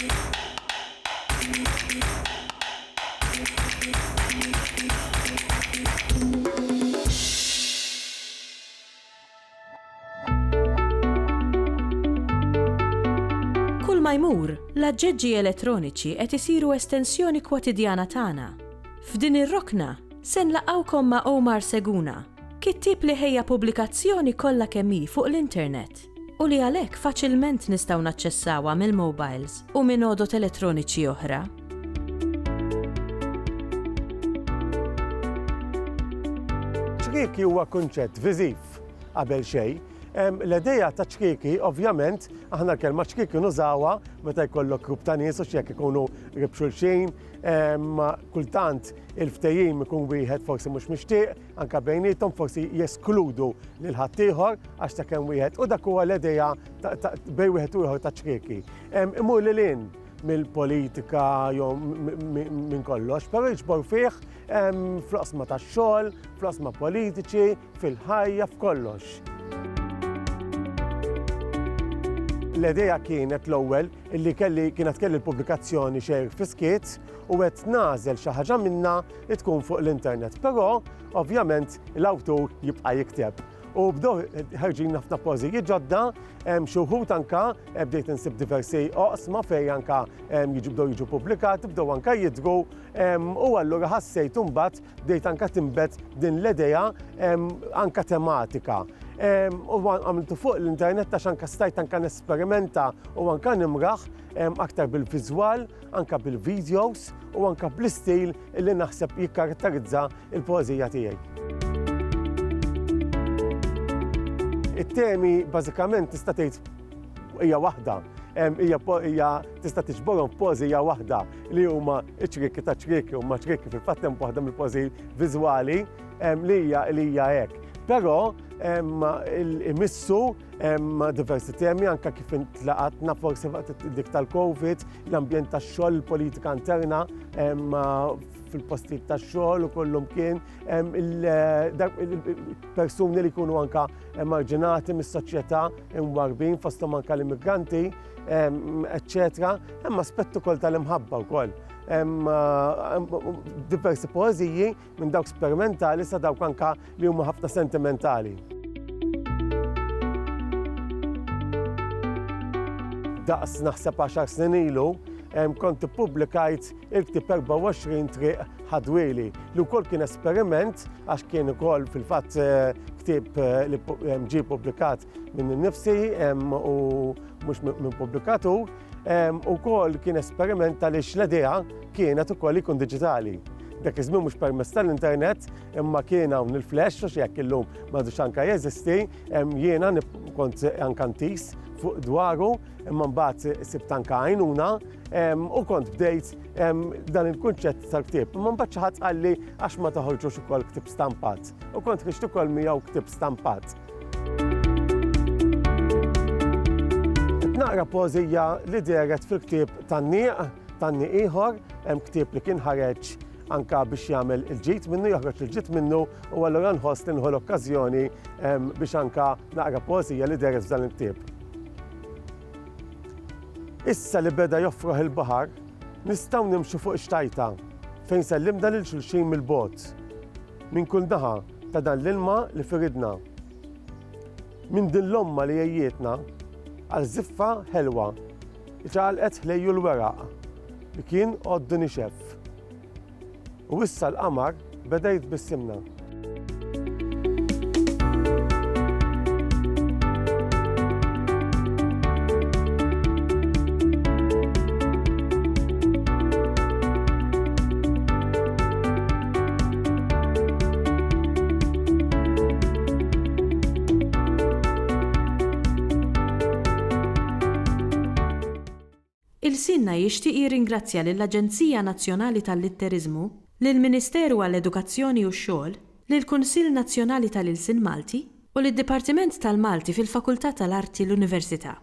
Kull ma jmur, l-aġġeġġi elettroniċi qed isiru estensjoni kwotidjana tagħna. F'din ir-rokna se nlaqgħukom ma' Omar Seguna, kittib li ħejja pubblikazzjoni kollha kemm hi fuq l-internet u li għalhekk faċilment nistgħu naċċessawha mill-mobiles u minn għodot elettroniċi oħra. ċrieki huwa kunċett viżiv qabel xejn. L-idea ta' ċrieki, ovvjament, aħna l-kelma ċrieki nużawha meta jkollok grupp ta' nies u x'jekk ikunu qrib xulxin, kultant il-ftehim ikun wieħed forsi mhux mixtieq, anke bejniethom forsi jeskludu lil ħaddieħor għax ta' kemm wieħed u dak huwa l-idea bejn wieħed u ieħor ta' ċrieki. Imur lil hinn mill-politika jew minn kollox, però jiġbor fih fl-oqsma tax-xogħol, fl-oqsma politiċi, fil-ħajja, f'kollox. L-idea kienet l-ewwel illi kienet kelli l-pubblikazzjoni xejn fiskiet u qed nażel xi ħaġa minnha li tkun fuq l-internet. Però ovvjament l-awtur jibqa' jikteb. U bdew ħarġin ħafna poeżiji ġodda, xi wħud anke bdejt insib diversi oqsma fejn anke bdew jiġu pubblikati, bdew anke jidhru u allura ħassejt imbagħad bdejt anke tinbet din l-idea anke tematika. U għamiltu fuq l-internet għax anke stajt anke nesperimenta u anke nimraħ aktar bil-viżwal, anke bil-videos u anke bl-istil li naħseb jikkaratterizza l-poeżija tiegħi. It-temi bażikament tista' tgħid hija waħda, hija tista' tiġborhom f'poeżija waħda li huma ċ-ċrieki ta' ċrieki huma ċrieki fil-fatt hemm waħda mill-poeżiji viżwali li hija hekk. Però imissu diversi temi anke kif intlaqatna forsi waqt dik tal-Covid, l-ambjent tax-xogħol, il-politika interna fil-postijiet tax-xogħol u kollhom kien persuni li jkunu anke marġinati mis-soċjetà imwarbin fosthom anke l-immigranti, eċċetera, hemm aspett ukoll tal-imħabba wkoll. Diversi poeżiji minn dawk sperimentali sa dawk anke li huma ħafna sentimentali. Daqs naħseb 10 snin ilu kont ippubblikajt il-ktieb 24 triq ħadwieli li wkoll kien esperiment għax kien ukoll fil-fatt ktieb li ġie publikat minn innifsi u mhux minn pubblikatur. Ukoll kien esperiment għaliex l-idea kienet ukoll ikun diġitali. Dak iż-żmien mhux permezz tal-internet imma kien hawn il-flash u jekk illum m'għadux anke jeżisti, jiena kont anke ntis fuq dwaru imma mbagħad sibt anke għajnuna u kont bdejt dan il-kunċett tal-ktieb. Imma mbagħad xi ħadd qal li għax ma toħorġux ukoll ktieb stampat u kont ħriġt ukoll miegħu ktieb stampat. Naqra poeżija li deret fil-ktieb tan-nieq ieħor, hemm ktieb li kien ħareġ anke biex jagħmel il-ġid minnu, joħroġ il-ġid minnu u allura nħoss li nħu l-okkażjoni biex anke naqra poeżija li deret f'dan il-ktieb. Issa li beda joffroħ il-baħar, nistgħu nimxu fuq ix-xtajta fejn sellimna lil xulxin mill-bogħod. Minn kull naħa ta' dan l-ilma li firidna. Minn din l-omma li jejjietna għal ziffa ħelwa, ċaqalqet ħlejju l-weraq li kien għoddu nixef. U issa l-qamar beda jitbissimna. Il-Sinna jixtieq jirringrazzja lill-Aġenzija Nazzjonali tal-Litterizmu, lill-Ministeru għall-Edukazzjoni u x-Xogħol, lill-Kunsill Nazzjonali tal-Ilsien Malti u lid-Dipartiment tal-Malti fil-Fakultà tal-Arti l-Università.